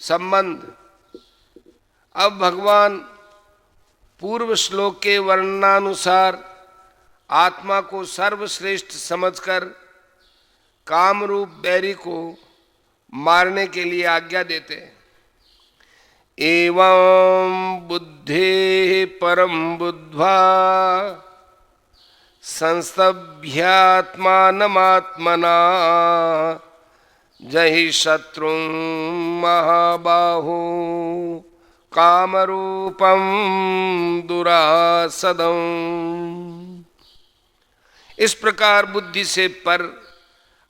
संबंध। अब भगवान पूर्व श्लोक के वर्णनानुसार आत्मा को सर्वश्रेष्ठ समझकर कामरूप बैरी को मारने के लिए आज्ञा देते हैं। एवं बुद्धे परम बुद्ध्वा संस्तभ्यात्मानमात्मना जहि शत्रु महाबाहो कामरूपम दुरासदम। इस प्रकार बुद्धि से पर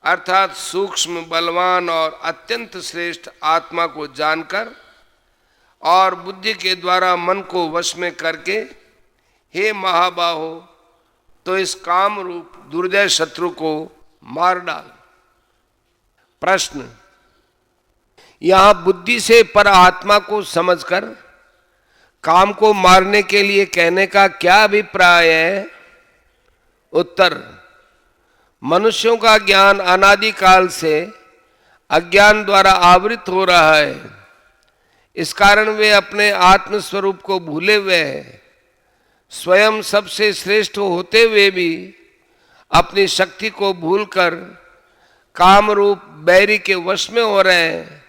अर्थात सूक्ष्म, बलवान और अत्यंत श्रेष्ठ आत्मा को जानकर और बुद्धि के द्वारा मन को वश में करके, हे महाबाहो, तो इस काम रूप दुर्जय शत्रु को मार डाल। प्रश्न। यहां बुद्धि से पर आत्मा को समझकर काम को मारने के लिए कहने का क्या अभिप्राय है? उत्तर। मनुष्यों का ज्ञान अनादिकाल से अज्ञान द्वारा आवृत हो रहा है। इस कारण वे अपने आत्म स्वरूप को भूले हुए हैं। स्वयं सबसे श्रेष्ठ होते हुए भी अपनी शक्ति को भूलकर काम रूप बैरी के वश में हो रहे हैं।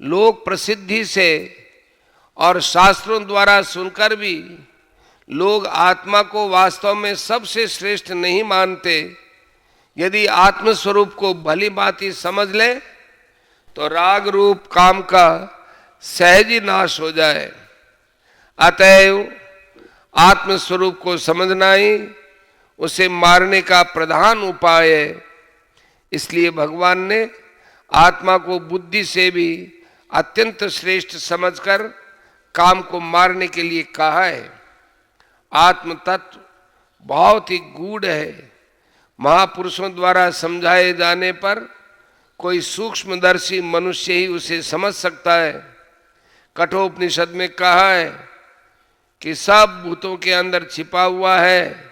लोक प्रसिद्धि से और शास्त्रों द्वारा सुनकर भी लोग आत्मा को वास्तव में सबसे श्रेष्ठ नहीं मानते। यदि आत्म स्वरूप को भली भांति समझ ले तो राग रूप काम का सहज ही नाश हो जाए। अतएव आत्म स्वरूप को समझना ही उसे मारने का प्रधान उपाय है। इसलिए भगवान ने आत्मा को बुद्धि से भी अत्यंत श्रेष्ठ समझकर काम को मारने के लिए कहा है। आत्म तत्व बहुत ही गूढ़ है। महापुरुषों द्वारा समझाए जाने पर कोई सूक्ष्मदर्शी मनुष्य ही उसे समझ सकता है। कठोपनिषद में कहा है कि सब भूतों के अंदर छिपा हुआ है।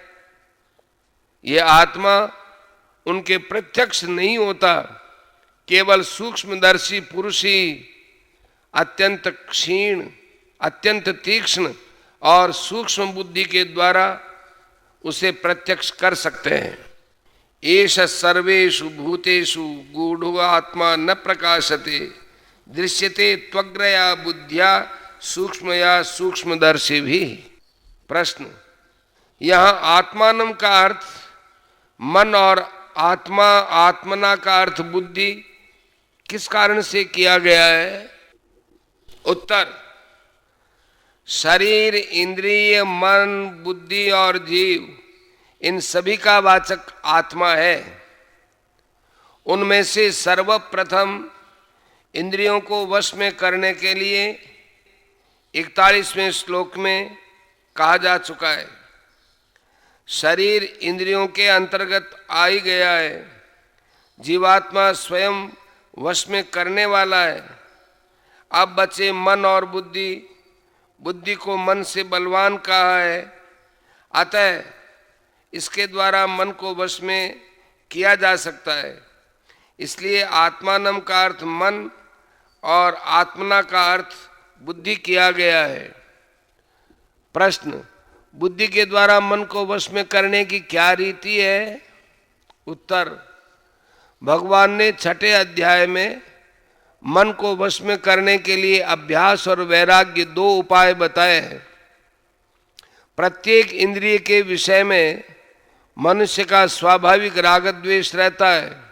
ये आत्मा उनके प्रत्यक्ष नहीं होता। केवल सूक्ष्मदर्शी पुरुष ही अत्यंत क्षीण, अत्यंत तीक्ष्ण और सूक्ष्म बुद्धि के द्वारा उसे प्रत्यक्ष कर सकते हैं। एष सर्वेषु भूतेषु गूढ़ो आत्मा न प्रकाशते दृश्यते त्वग्रया बुद्धिया सूक्ष्मया सूक्ष्मदर्शी भी। प्रश्न। यहाँ आत्मानम का अर्थ मन और आत्मा, आत्मना का अर्थ बुद्धि किस कारण से किया गया है? उत्तर। शरीर, इंद्रिय, मन, बुद्धि और जीव, इन सभी का वाचक आत्मा है। उनमें से सर्वप्रथम इंद्रियों को वश में करने के लिए 41वें श्लोक में कहा जा चुका है। शरीर इंद्रियों के अंतर्गत आ ही गया है। जीवात्मा स्वयं वश में करने वाला है। अब बचे मन और बुद्धि। बुद्धि को मन से बलवान कहा है। अतः इसके द्वारा मन को वश में किया जा सकता है। इसलिए आत्मानम का अर्थ मन और आत्मना का अर्थ बुद्धि किया गया है। प्रश्न। बुद्धि के द्वारा मन को वश में करने की क्या रीति है? उत्तर। भगवान ने 6ठे अध्याय में मन को वश में करने के लिए अभ्यास और वैराग्य 2 उपाय बताए हैं। प्रत्येक इंद्रिय के विषय में मनुष्य का स्वाभाविक राग द्वेष रहता है।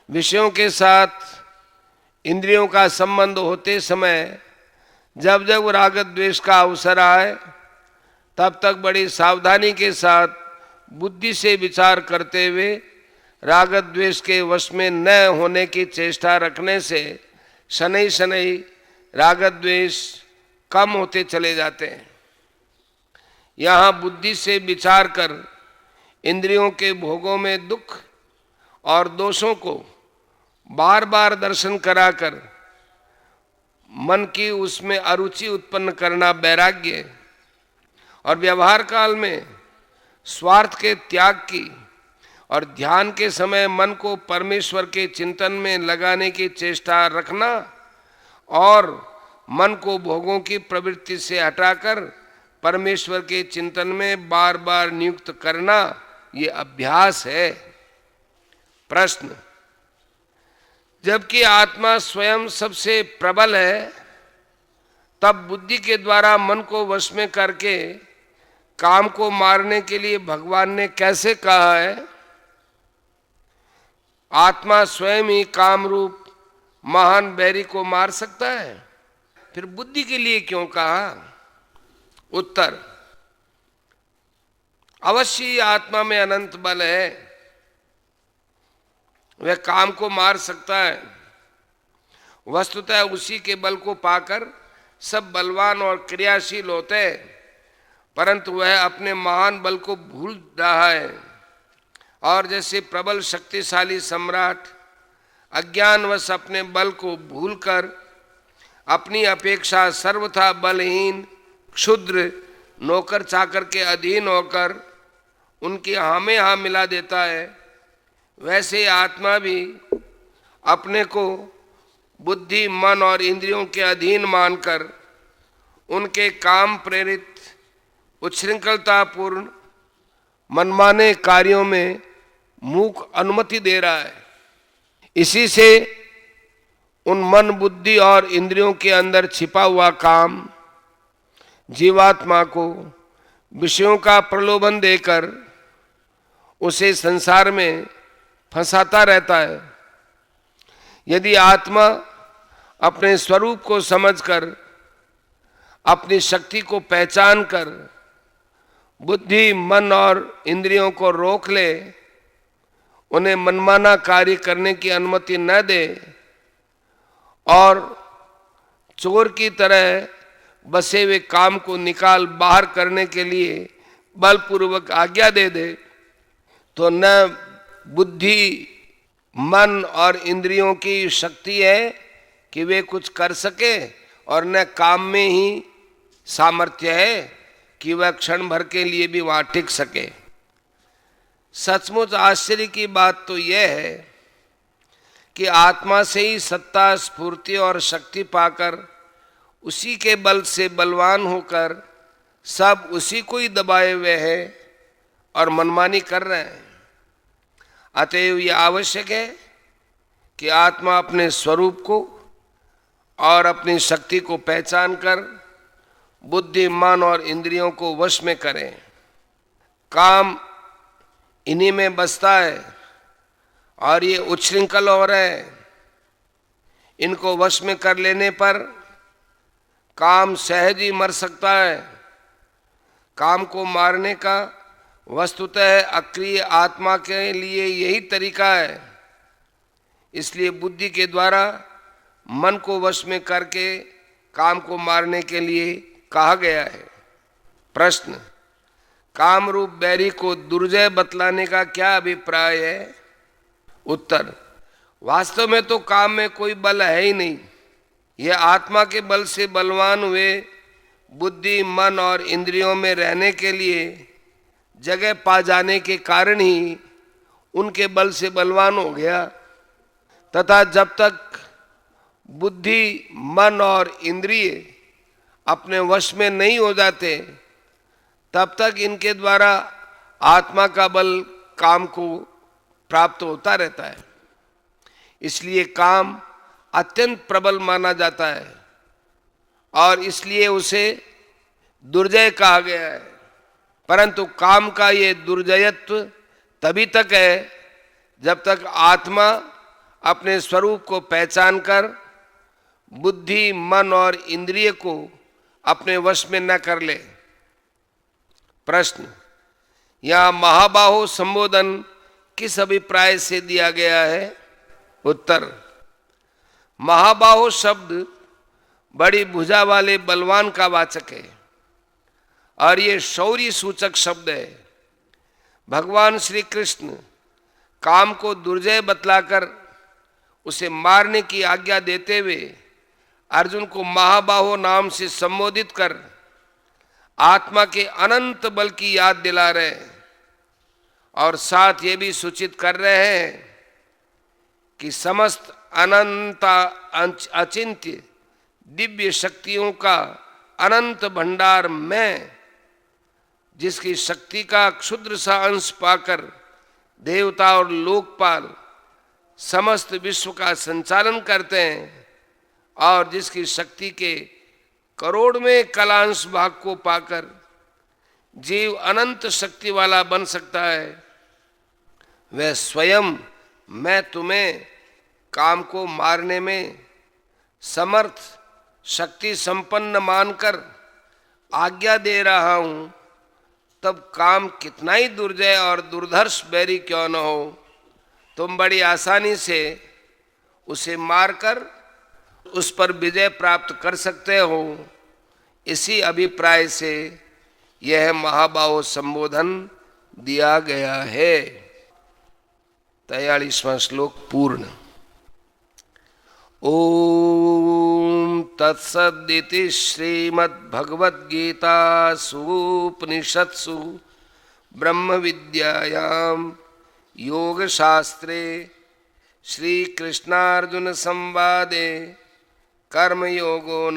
विषयों के साथ इंद्रियों का संबंध होते समय जब जब राग द्वेष का अवसर आए तब तक बड़ी सावधानी के साथ बुद्धि से विचार करते हुए राग द्वेष के वश में न होने की चेष्टा रखने से शनै शनै राग द्वेष कम होते चले जाते हैं। यहाँ बुद्धि से विचार कर इंद्रियों के भोगों में दुख और दोषों को बार बार दर्शन कराकर मन की उसमें अरुचि उत्पन्न करना वैराग्य और व्यवहार काल में स्वार्थ के त्याग की और ध्यान के समय मन को परमेश्वर के चिंतन में लगाने की चेष्टा रखना और मन को भोगों की प्रवृत्ति से हटाकर परमेश्वर के चिंतन में बार बार नियुक्त करना, ये अभ्यास है। प्रश्न, जबकि आत्मा स्वयं सबसे प्रबल है, तब बुद्धि के द्वारा मन को वश में करके काम को मारने के लिए भगवान ने कैसे कहा है? आत्मा स्वयं ही काम रूप महान बैरी को मार सकता है, फिर बुद्धि के लिए क्यों कहा? उत्तर, अवश्य आत्मा में अनंत बल है, वह काम को मार सकता है। वस्तुतः उसी के बल को पाकर सब बलवान और क्रियाशील होते हैं, परंतु वह अपने महान बल को भूल रहा है। और जैसे प्रबल शक्तिशाली सम्राट अज्ञानवश अपने बल को भूलकर अपनी अपेक्षा सर्वथा बलहीन क्षुद्र नौकर चाकर के अधीन होकर उनकी हाँ में हाँ मिला देता है, वैसे आत्मा भी अपने को बुद्धि मन और इंद्रियों के अधीन मानकर उनके काम प्रेरित उच्छृंखलतापूर्ण मनमाने कार्यों में मूक अनुमति दे रहा है। इसी से उन मन बुद्धि और इंद्रियों के अंदर छिपा हुआ काम जीवात्मा को विषयों का प्रलोभन देकर उसे संसार में फंसाता रहता है। यदि आत्मा अपने स्वरूप को समझकर अपनी शक्ति को पहचान कर बुद्धि मन और इंद्रियों को रोक ले, उन्हें मनमाना कार्य करने की अनुमति न दे और चोर की तरह बसे हुए काम को निकाल बाहर करने के लिए बलपूर्वक आज्ञा दे दे, तो न बुद्धि मन और इंद्रियों की शक्ति है कि वे कुछ कर सके और न काम में ही सामर्थ्य है कि वह क्षण भर के लिए भी वहां टिक सके। सचमुच आश्चर्य की बात तो यह है कि आत्मा से ही सत्ता स्फूर्ति और शक्ति पाकर उसी के बल से बलवान होकर सब उसी को ही दबाए हुए हैं और मनमानी कर रहे हैं। अतएव यह आवश्यक है कि आत्मा अपने स्वरूप को और अपनी शक्ति को पहचान कर बुद्धि मन और इंद्रियों को वश में करें। काम इन्हीं में बसता है और ये उच्छृंखल हो रहे हैं। इनको वश में कर लेने पर काम सहज ही मर सकता है। काम को मारने का वस्तुतः अक्रिय आत्मा के लिए यही तरीका है। इसलिए बुद्धि के द्वारा मन को वश में करके काम को मारने के लिए कहा गया है। प्रश्न, काम रूप बैरी को दुर्जय बतलाने का क्या अभिप्राय है? उत्तर, वास्तव में तो काम में कोई बल है ही नहीं। यह आत्मा के बल से बलवान हुए बुद्धि मन और इंद्रियों में रहने के लिए जगह पा जाने के कारण ही उनके बल से बलवान हो गया, तथा जब तक बुद्धि मन और इंद्रिय अपने वश में नहीं हो जाते तब तक इनके द्वारा आत्मा का बल काम को प्राप्त होता रहता है। इसलिए काम अत्यंत प्रबल माना जाता है और इसलिए उसे दुर्जय कहा गया है। परंतु काम का ये दुर्जयत्व तभी तक है जब तक आत्मा अपने स्वरूप को पहचान कर बुद्धि मन और इंद्रिय को अपने वश में न कर ले। प्रश्न, यहाँ महाबाहो संबोधन किस अभिप्राय से दिया गया है? उत्तर, महाबाहो शब्द बड़ी भुजा वाले बलवान का वाचक है और ये शौर्य सूचक शब्द है। भगवान श्री कृष्ण काम को दुर्जय बतलाकर उसे मारने की आज्ञा देते हुए अर्जुन को महाबाहो नाम से संबोधित कर आत्मा के अनंत बल की याद दिला रहे हैं और साथ ये भी सूचित कर रहे हैं कि समस्त अनंत अचिंत्य दिव्य शक्तियों का अनंत भंडार मैं, जिसकी शक्ति का क्षुद्र सा अंश पाकर देवता और लोकपाल समस्त विश्व का संचालन करते हैं, और जिसकी शक्ति के करोड़ में कलांश भाग को पाकर जीव अनंत शक्ति वाला बन सकता है, वह स्वयं मैं तुम्हें काम को मारने में समर्थ शक्ति संपन्न मानकर आज्ञा दे रहा हूं, तब काम कितना ही दुर्जय और दुर्धर्ष बैरी क्यों न हो, तुम बड़ी आसानी से उसे मारकर उस पर विजय प्राप्त कर सकते हो। इसी अभिप्राय से यह महाबाहो संबोधन दिया गया है। 43वां श्लोक पूर्ण। ओम तत्सदिति श्रीमद्भगवद्गीतासूपनिषत्सु ब्रह्म विद्यायां योगशास्त्रे श्री कृष्णार्जुन संवादे कर्मयोगो